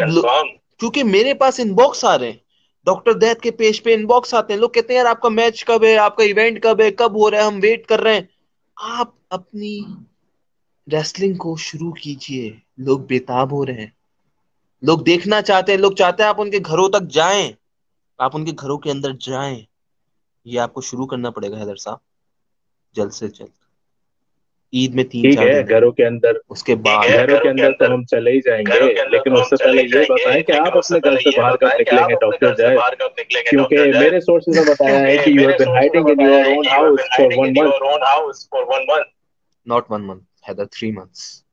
Speaker 2: क्योंकि मेरे पास इनबॉक्स आ रहे हैं, डॉक्टर दैत के पेज पे इनबॉक्स आते हैं, लोग कहते हैं यार आपका मैच कब है, आपका इवेंट कब है, कब हो रहा है, हम वेट कर रहे हैं। आप अपनी रेसलिंग को शुरू कीजिए, लोग बेताब हो रहे हैं, लोग देखना चाहते हैं, लोग चाहते हैं आप उनके घरों तक जाएं, आप उनके घरों के अंदर जाएं। ये आपको शुरू करना पड़ेगा हैदर साहब, जल्द से जल्द। ईद में
Speaker 1: ठीक
Speaker 2: 3-4
Speaker 1: है,
Speaker 2: दिन है, उसके बाद
Speaker 1: घरों के अंदर तो हम चले ही जाएंगे, लेकिन उससे पहले ये बताएं कि आप अपने घर से बाहर कब निकलेंगे डॉक्टर जैद? क्योंकि मेरे सोर्सेज ने बताया है कि you have been hiding in your own house for 1 month.
Speaker 2: Not 1 month Haider, 3 months.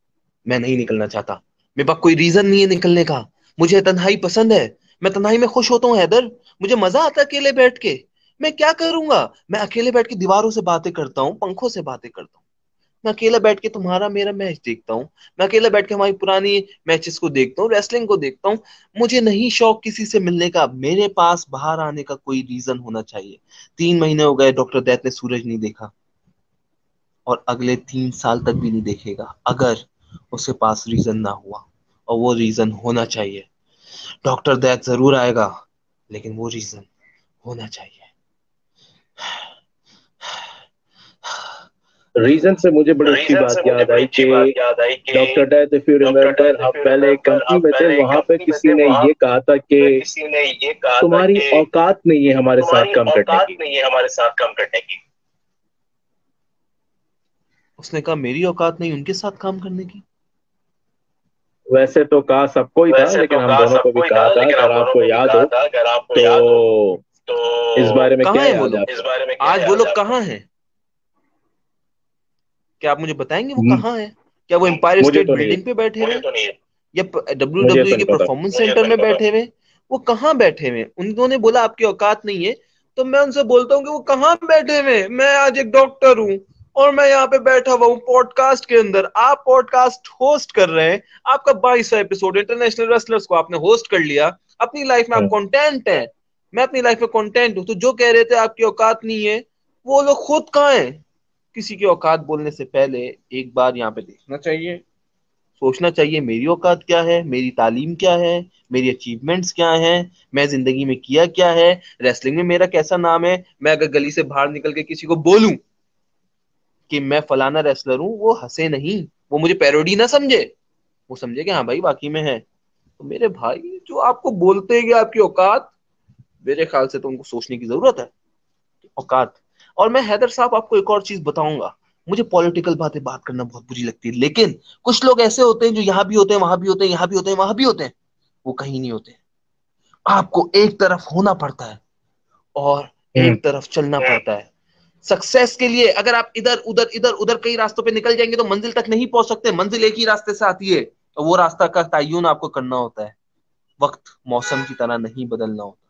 Speaker 2: मैं नहीं निकलना चाहता, मेरे पास कोई रीजन नहीं है निकलने का। मुझे तन्हाई पसंद है, मैं तन्हाई में खुश होता हूँ हैदर। मुझे मजा आता है अकेले बैठ के। मैं क्या करूंगा, मैं अकेले बैठ के दीवारों से बातें करता हूँ, पंखों से बातें करता हूँ। मैं अकेले बैठ के तुम्हारा मेरा मैच देखता हूँ। मैं अकेले बैठ के हमारी पुरानी मैचेस को देखता हूँ, रेसलिंग को देखता हूँ। मुझे नहीं शौक किसी से मिलने का। मेरे पास बाहर आने का कोई रीजन होना चाहिए। 3 महीने हो गए डॉक्टर दैत ने सूरज नहीं देखा, और अगले 3 साल तक भी नहीं देखेगा अगर उसके पास रीजन ना हुआ। और वो रीजन होना चाहिए। डॉक्टर दैत जरूर आएगा, लेकिन वो रीजन होना चाहिए।
Speaker 1: रीजन से मुझे बड़ी अच्छी बात याद आई कि doctor death, if you remember, हम पहले एक कंपनी में थे, वहां पे किसी ने ये कहा था कि तुम्हारी औकात नहीं है हमारे साथ काम करने की।
Speaker 2: उसने कहा मेरी औकात नहीं उनके साथ काम करने की।
Speaker 1: वैसे तो कहा सबको ही था, लेकिन हम दोनों को भी कहा था, अगर आपको याद हो तो। इस बारे में
Speaker 2: कहाँ
Speaker 1: क्या
Speaker 2: है वो
Speaker 1: याद है
Speaker 2: लोग?
Speaker 1: आपको?
Speaker 2: आज वो लोग कहाँ हैं? क्या आप मुझे बताएंगे वो
Speaker 1: हम्म,
Speaker 2: कहाँ हैं? क्या वो एम्पायर
Speaker 1: मुझे
Speaker 2: स्टेट
Speaker 1: तो नहीं है।
Speaker 2: बिल्डिंग पे बैठे हुए हैं, या डब्ल्यू
Speaker 1: मुझे
Speaker 2: डब्ल्यू
Speaker 1: तो
Speaker 2: के
Speaker 1: नहीं पता।
Speaker 2: परफॉर्मेंस सेंटर में बैठे हुए? वो कहाँ बैठे हुए? उन्होंने बोला आपकी औकात नहीं है, तो मैं उनसे बोलता हूँ कि वो कहाँ बैठे हुए? मैं आज एक डॉक्टर हूँ, और मैं यहाँ पे बैठा हुआ हूँ पॉडकास्ट के अंदर। आप पॉडकास्ट होस्ट कर रहे हैं, आपका 22वां एपिसोड, इंटरनेशनल रेसलर्स को आपने होस्ट कर लिया। अपनी लाइफ में आप
Speaker 1: हम्म,
Speaker 2: कंटेंट है, मैं अपनी लाइफ में कंटेंट हूँ। तो जो कह रहे थे आपकी औकात नहीं है, वो लोग खुद कहाँ हैं? किसी की औकात बोलने से पहले एक बार यहाँ पे देखना चाहिए, सोचना चाहिए मेरी औकात क्या है, मेरी तालीम क्या है, मेरी अचीवमेंट्स क्या हैं, मैं जिंदगी में किया क्या है, रेसलिंग में मेरा कैसा नाम है। मैं अगर गली से बाहर निकल के किसी को बोलूं कि मैं फलाना रेसलर हूं, वो हंसे नहीं, वो मुझे पैरोडी ना समझे, वो समझे कि हाँ भाई वाकई में है। तो मेरे भाई जो आपको बोलते हैं कि आपकी औकात, मेरे ख्याल से तो उनको सोचने की जरूरत है। औकात। और मैं हैदर साहब आपको एक और चीज बताऊंगा। मुझे पॉलिटिकल बातें बात करना बहुत बुरी लगती है, लेकिन कुछ लोग ऐसे होते हैं जो यहाँ भी होते हैं, वहां भी होते हैं, यहाँ भी होते हैं, वहां भी होते हैं, वो कहीं नहीं होते। आपको एक तरफ होना पड़ता है और
Speaker 1: हम्म।
Speaker 2: एक तरफ चलना पड़ता है सक्सेस के लिए। अगर आप इधर उधर कई रास्तों पे निकल जाएंगे तो मंजिल तक नहीं पहुंच सकते। मंजिल एक ही रास्ते से आती है, और वो रास्ता का तयन आपको करना होता है। वक्त मौसम की तरह नहीं बदलना होता।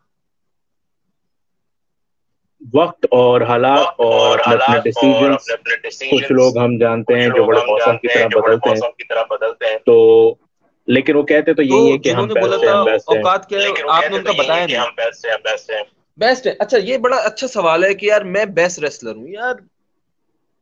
Speaker 1: वक्त और हालात और अपने अपने डिसीजंस, कुछ लोग हम जानते हैं जो बड़े मौसम की तरह बदलते हैं। तो लेकिन वो कहते तो
Speaker 2: तो
Speaker 1: यही है कि हम
Speaker 2: जिन्होंने बोला
Speaker 1: बेस्ट हैं,
Speaker 2: था
Speaker 1: हम बेस्ट हैं।
Speaker 2: औकात क्या है, आपने उनका बताया नहीं। बेस्ट है, अच्छा ये बड़ा अच्छा सवाल है कि यार मैं बेस्ट रेसलर हूँ। यार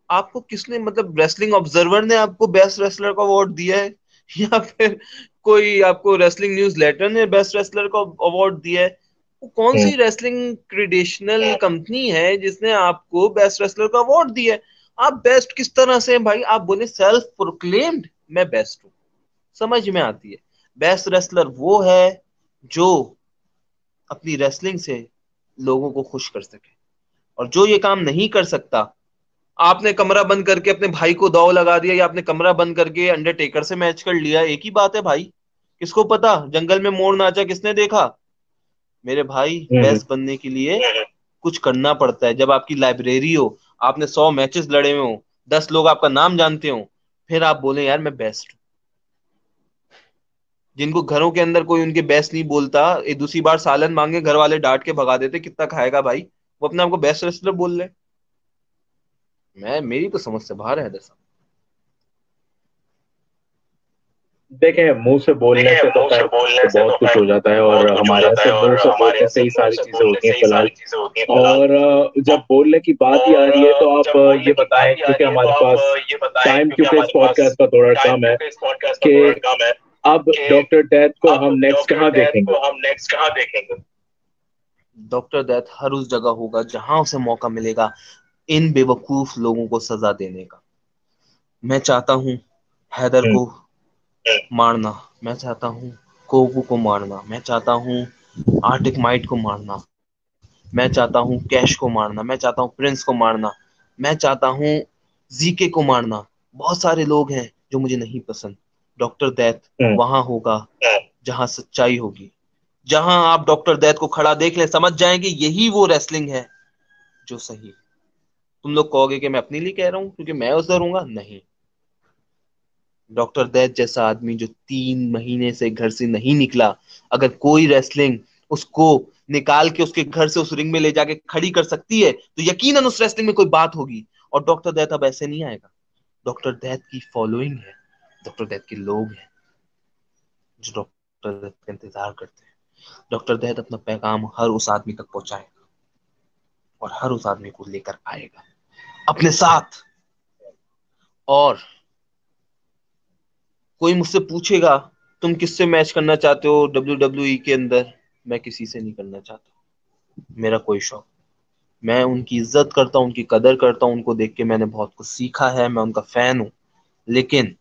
Speaker 2: आपको किसने, मतलब रेसलिंग ऑब्जर्वर ने आपको बेस्ट रेसलर का अवार्ड दिया है, या फिर कोई आपको रेसलिंग न्यूज लेटर ने बेस्ट रेसलर का अवार्ड दिया है? वो कौन
Speaker 1: हम्म।
Speaker 2: सी रेसलिंग क्रेडिशनल कंपनी है जिसने आपको बेस्ट रेसलर का अवार्ड दिया है? आप बेस्ट किस तरह से हैं भाई? आप बोले सेल्फ प्रोक्लेम्ड मैं बेस्ट हूँ, समझ में आती है। बेस्ट रेसलर वो है जो अपनी रेसलिंग से लोगों को खुश कर सके, और जो ये काम नहीं कर सकता, आपने कमरा बंद करके अपने भाई को दांव लगा दिया, या आपने कमरा बंद करके अंडरटेकर से मैच कर लिया, एक ही बात है भाई। किसको पता जंगल में मोर नाचा किसने देखा? मेरे भाई
Speaker 1: हम्म।
Speaker 2: बेस्ट बनने के लिए कुछ करना पड़ता है। जब आपकी लाइब्रेरी हो, आपने 100 मैचेस लड़े हुए हो, 10 लोग आपका नाम जानते हो, फिर आप बोले यार मैं बेस्ट हूँ। जिनको घरों के अंदर कोई उनके बेस्ट नहीं बोलता, एक दूसरी बार सालन मांगे घर वाले डांट के भगा देते, कितना खाएगा भाई, वो अपने आपको बेस्ट रेसलर बोल रहे। मैं, मेरी तो समझ से बाहर है दरअसल।
Speaker 1: देखें, मुंह से बोलने से तो खैर बहुत कुछ हो जाता है, और हमारे ऐसे मुंह से बोलने से ही सारी चीजें होती हैं फिलहाल। और जब बोलने की बात ही आ रही है तो आप ये बताएं, क्योंकि हमारे पास टाइम, क्योंकि इस पॉडकास्ट का थोड़ा कम है, कि अब डॉक्टर डेथ को हम नेक्स्ट कहाँ देखेंगे?
Speaker 2: डॉक्टर डेथ हर उस जगह होगा जहां उसे मौका मिलेगा इन बेवकूफ लोगों को सजा देने का। मैं चाहता हूं हैदर
Speaker 1: हम्म।
Speaker 2: को मारना, मैं चाहता हूं कोकू को मारना, मैं चाहता हूं आर्टिक माइट को मारना, मैं चाहता हूं कैश को मारना, मैं चाहता हूं प्रिंस को मारना, मैं चाहता हूं जीके को मारना। बहुत सारे लोग हैं जो मुझे नहीं पसंद। डॉक्टर डेथ वहां होगा जहां सच्चाई होगी। जहां आप डॉक्टर डेथ को खड़ा देख ले, समझ जाएंगे यही वो रेसलिंग है जो सही है। तुम लोग कहोगे कि मैं अपने लिए कह रहा हूं क्योंकि मैं उधर हूंगा, नहीं। डॉक्टर डेथ जैसा आदमी जो 3 महीने से घर से नहीं निकला, अगर कोई रेसलिंग उसको निकाल के उसके घर से उस रिंग में ले जाके खड़ी कर सकती है तो यकीनन उस रेसलिंग में कोई बात होगी। और डॉक्टर डेथ अब ऐसे नहीं आएगा। डॉक्टर डेथ की फॉलोइंग है, डॉक्टर डेथ के लोग हैं जो डॉक्टर डेथ का इंतजार करते हैं। डॉक्टर डेथ अपना पैगाम हर उस आदमी तक पहुंचाएगा और हर उस आदमी को लेकर आएगा अपने साथ। और कोई मुझसे पूछेगा तुम किससे मैच करना चाहते हो WWE के अंदर, मैं किसी से नहीं करना चाहता। मेरा कोई शौक, मैं उनकी इज्जत करता हूँ, उनकी कदर करता हूँ, उनको देख के मैंने बहुत कुछ सीखा है, मैं उनका फैन हूँ, लेकिन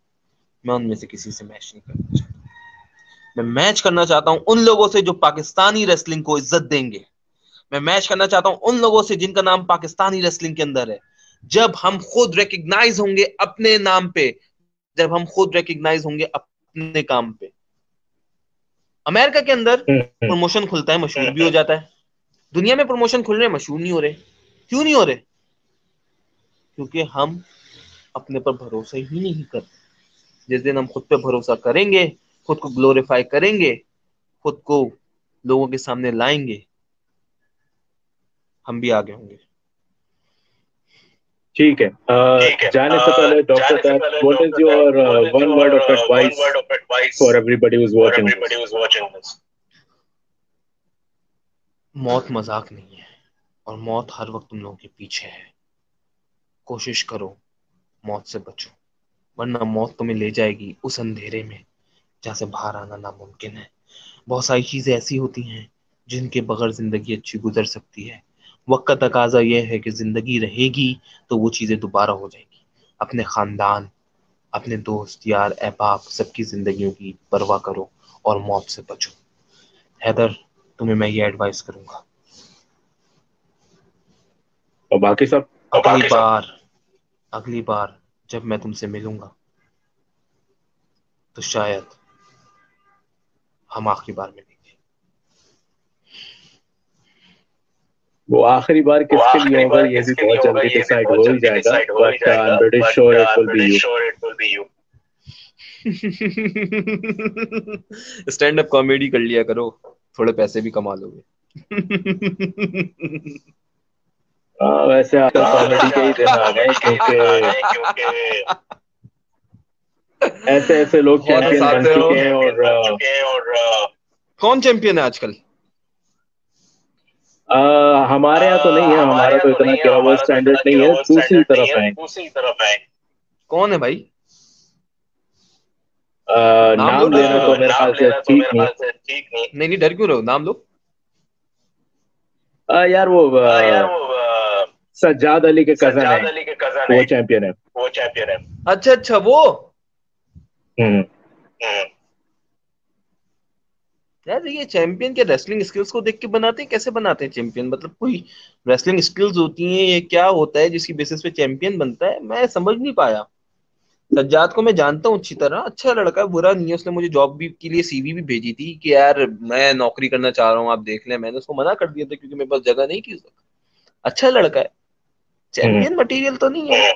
Speaker 2: मैं उनमें से किसी से मैच नहीं करना चाहता। मैं मैच करना चाहता हूँ उन लोगों से जो पाकिस्तानी रेसलिंग को इज्जत देंगे। मैं मैच करना चाहता हूँ उन लोगों से जिनका नाम पाकिस्तानी रेसलिंग के अंदर है। जब हम खुद रिकग्नाइज होंगे अपने नाम पे, जब हम खुद रिकग्नाइज होंगे अपने काम पे। अमेरिका के अंदर प्रमोशन खुलता है, मशहूर भी हो जाता है। दुनिया में प्रमोशन खुल रहे, मशहूर नहीं हो रहे। क्यों नहीं हो रहे? क्योंकि हम अपने पर भरोसा ही नहीं करते। जिस दिन हम खुद पे भरोसा करेंगे, खुद को ग्लोरीफाई करेंगे, खुद को लोगों के सामने लाएंगे, हम भी आगे होंगे।
Speaker 1: ठीक है, जाने से पहले doctor death, what is your one word of advice for everybody who is watching this?
Speaker 2: मौत मजाक नहीं है और मौत हर वक्त तुम लोगों के पीछे है। कोशिश करो मौत से बचो, वरना मौत तुम्हें ले जाएगी उस अंधेरे में जहां से बाहर आना नामुमकिन है। बहुत सारी चीजें ऐसी होती हैं जिनके बगैर जिंदगी अच्छी गुजर सकती है। वक्त का तकाजा यह है कि जिंदगी रहेगी तो वो चीजें दोबारा हो जाएगी। अपने खानदान, अपने दोस्त यार अहबाब सबकी जिंदगियों की परवाह करो और मौत से बचो। हैदर, तुम्हें मैं ये एडवाइस करूंगा।
Speaker 1: और बाकी सब?
Speaker 2: अगली बार जब मैं तुमसे मिलूंगा तो शायद हम आखिरी बार मिलेंगे।
Speaker 1: वो आखिरी बार किसके लिए होगा ये भी बहुत जल्दी डिसाइड हो ही जाएगा, but I am pretty sure it will be you.
Speaker 2: Stand up comedy कर लिया करो, थोड़े पैसे भी कमा लोगे।
Speaker 1: वैसे आजकल कॉमेडी के ही दिन आ गए, क्योंकि ऐसे ऐसे लोग चैंपियन बन चुके हैं। और
Speaker 2: कौन चैंपियन है आजकल?
Speaker 1: हमारे यहाँ तो नहीं है, हमारा तो इतना गिरा हुआ स्टैंडर्ड नहीं है, दूसरी तरफ है।
Speaker 2: कौन है भाई?
Speaker 1: नाम लेना तो मेरे ख्याल से ठीक नहीं।
Speaker 2: नहीं, डर क्यों रहे हो? नाम लो।
Speaker 1: यार वो सज्जाद अली के कजन है, वो चैंपियन है।
Speaker 2: अच्छा वो।
Speaker 1: हम्म।
Speaker 2: यार ये चैंपियन के रेसलिंग स्किल्स को देख के बनाते हैं? कैसे बनाते हैं चैंपियन? मतलब कोई रेसलिंग स्किल्स होती हैं, ये क्या होता है जिसकी बेसिस पे चैंपियन बनता है? मैं समझ नहीं पाया। सज्जाद को मैं जानता हूँ अच्छी तरह, अच्छा लड़का है, बुरा नहीं है। उसने मुझे जॉब भी के लिए सीवी भी भेजी थी कि यार मैं नौकरी करना चाह रहा हूँ, आप देख लें। मैंने उसको मना कर दिया था क्योंकि मेरे पास जगह नहीं थी। अच्छा लड़का है, चैंपियन मटेरियल तो नहीं है।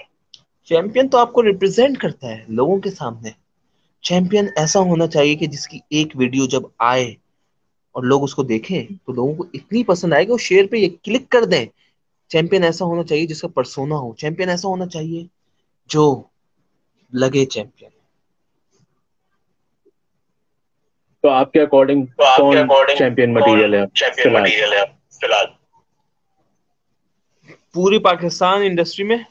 Speaker 2: चैंपियन तो आपको रिप्रेजेंट करता है लोगों के सामने। चैंपियन ऐसा होना चाहिए कि जिसकी एक वीडियो जब आए और लोग उसको देखें तो लोगों को इतनी पसंद आए कि वो शेयर पे ये क्लिक कर दें। चैंपियन ऐसा होना चाहिए जिसका पर्सोना हो। चैंपियन ऐसा होना चाहिए जो लगे चैंपियन।
Speaker 1: तो आपके अकॉर्डिंग कौन चैंपियन मटेरियल है फिलहाल?
Speaker 2: पूरी पाकिस्तान इंडस्ट्री में?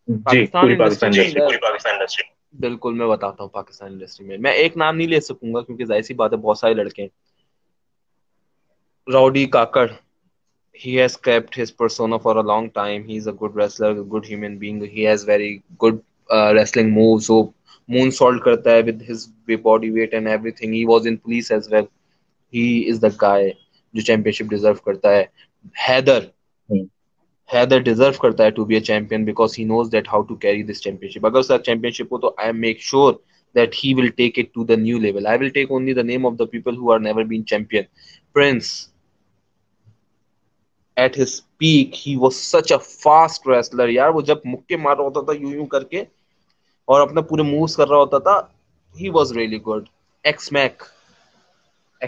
Speaker 1: जी, पूरी पाकिस्तान इंडस्ट्री।
Speaker 2: बिल्कुल, मैं बताता हूँ। पाकिस्तान इंडस्ट्री में मैं एक नाम नहीं ले सकूंगा क्योंकि जाहिर सी बात है बहुत सारे लड़के हैं। Rowdy Kakkar, he has kept his persona for a long time. He's a good wrestler, a good human being. He has very good wrestling moves. So moonsault करता है with his body weight and everything. He was in police as well. He is the guy जो championship deserve करता है। हैदर, हैदर डिजर्व करता है to be a champion because he knows that how to carry this championship. अगर उसका चैंपियनशिप हो तो I make sure that he will take it to the new level. I will take only the name of the people who are never been champion. Prince, at his peak, he was such a fast wrestler. यार वो जब मुक्के मार रहा होता था यूं यूं करके और अपने पूरे मूव्स कर रहा होता था, he was really good. X-Mac,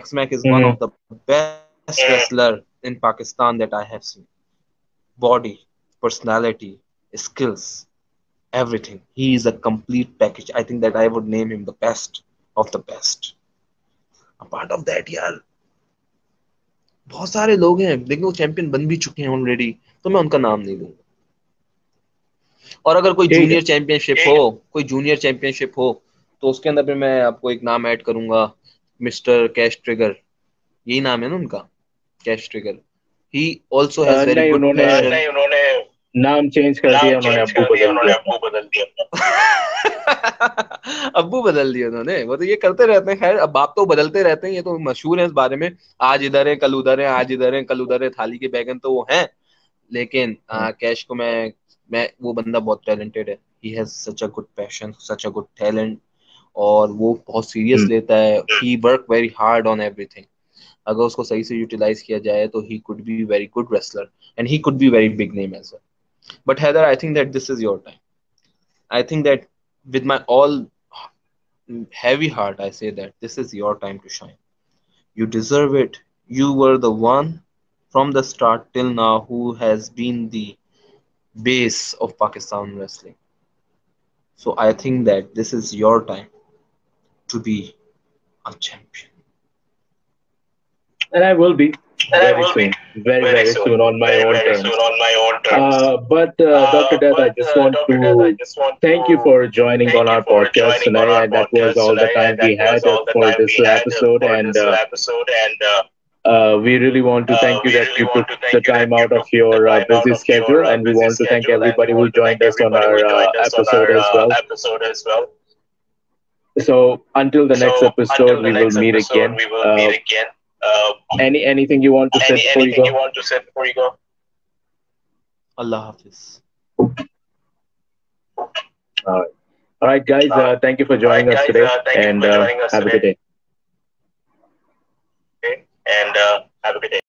Speaker 2: X-Mac is one
Speaker 1: Mm-hmm.
Speaker 2: of the best wrestler in Pakistan that I have seen. Body, personality, skills, everything. He is a complete package. I think that I would name him the best of the best. Apart of that, यार बहुत सारे लोग हैं लेकिन वो चैंपियन बन भी चुके हैं ऑलरेडी, तो मैं उनका नाम नहीं लूंगा. और अगर कोई
Speaker 1: ठीक है.
Speaker 2: जूनियर चैंपियनशिप हो तो उसके अंदर भी मैं आपको एक नाम ऐड करूंगा, मिस्टर कैश ट्रिगर. यही नाम है ना उनका, cash trigger. He also has very
Speaker 1: नहीं,
Speaker 2: गुड
Speaker 1: उन्होंने
Speaker 2: पैशन.
Speaker 1: नाम चेंज कर दिया, उन्होंने अब्बू बदल दिया था.
Speaker 2: अब्बू बदल दिए उन्होंने. वो तो ये करते रहते हैं. खैर अब बाप तो बदलते रहते हैं, ये तो मशहूर है इस बारे में. आज इधर है कल उधर है, आज इधर है कल उधर है, थाली के बैगन तो वो हैं. लेकिन कैश को मैं वो बंदा बहुत टैलेंटेड है. He has such a good passion, such a good talent, और वो बहुत सीरियस लेता है. He work very hard on everything. अगर उसको सही से यूटिलाइज किया जाए तो he could be very good wrestler and he could be very big name as well. But Haider, I think that this is your time. I think that with my all heavy heart, I say that this is your time to shine. You deserve it. You were the one from the start till now who has been the base of Pakistan wrestling. So I think that this is your time to be a champion.
Speaker 1: And I will be
Speaker 2: And I
Speaker 1: very
Speaker 2: will be
Speaker 1: soon, very,
Speaker 2: very
Speaker 1: very
Speaker 2: soon,
Speaker 1: soon on my own
Speaker 2: very soon
Speaker 1: terms.
Speaker 2: on my own terms.
Speaker 1: But Dr. Dev, I just want
Speaker 2: Dr. Dev, I
Speaker 1: to
Speaker 2: just want
Speaker 1: thank you
Speaker 2: to
Speaker 1: for joining on
Speaker 2: thank you
Speaker 1: our
Speaker 2: for
Speaker 1: podcast
Speaker 2: joining on
Speaker 1: tonight.
Speaker 2: our
Speaker 1: And that was
Speaker 2: podcast
Speaker 1: all the
Speaker 2: tonight.
Speaker 1: time
Speaker 2: And
Speaker 1: we
Speaker 2: that was
Speaker 1: had
Speaker 2: all the
Speaker 1: for
Speaker 2: time
Speaker 1: this
Speaker 2: we had
Speaker 1: episode.
Speaker 2: for
Speaker 1: And
Speaker 2: this episode. And
Speaker 1: we really want to thank you
Speaker 2: we
Speaker 1: that
Speaker 2: really
Speaker 1: you
Speaker 2: want
Speaker 1: took
Speaker 2: to
Speaker 1: the
Speaker 2: thank you that
Speaker 1: time
Speaker 2: you
Speaker 1: out of
Speaker 2: took the
Speaker 1: your
Speaker 2: time out
Speaker 1: busy
Speaker 2: of your
Speaker 1: schedule. And we
Speaker 2: busy
Speaker 1: want to thank
Speaker 2: schedule. And we
Speaker 1: everybody who
Speaker 2: want to thank
Speaker 1: joined us on
Speaker 2: everybody who
Speaker 1: our
Speaker 2: joined us on
Speaker 1: episode
Speaker 2: our
Speaker 1: as well.
Speaker 2: episode as well.
Speaker 1: So until the next
Speaker 2: So
Speaker 1: episode,
Speaker 2: until the
Speaker 1: we will
Speaker 2: next
Speaker 1: meet
Speaker 2: episode,
Speaker 1: again.
Speaker 2: we will meet again.
Speaker 1: Anything you want to say before you
Speaker 2: Anything you
Speaker 1: go?
Speaker 2: want to say before you go? Allah Hafiz.
Speaker 1: All right, guys. Thank you for
Speaker 2: All right,
Speaker 1: joining us
Speaker 2: guys.
Speaker 1: today,
Speaker 2: Thank you
Speaker 1: and
Speaker 2: for joining us
Speaker 1: have a good
Speaker 2: today.
Speaker 1: day.
Speaker 2: Okay? And have a good day.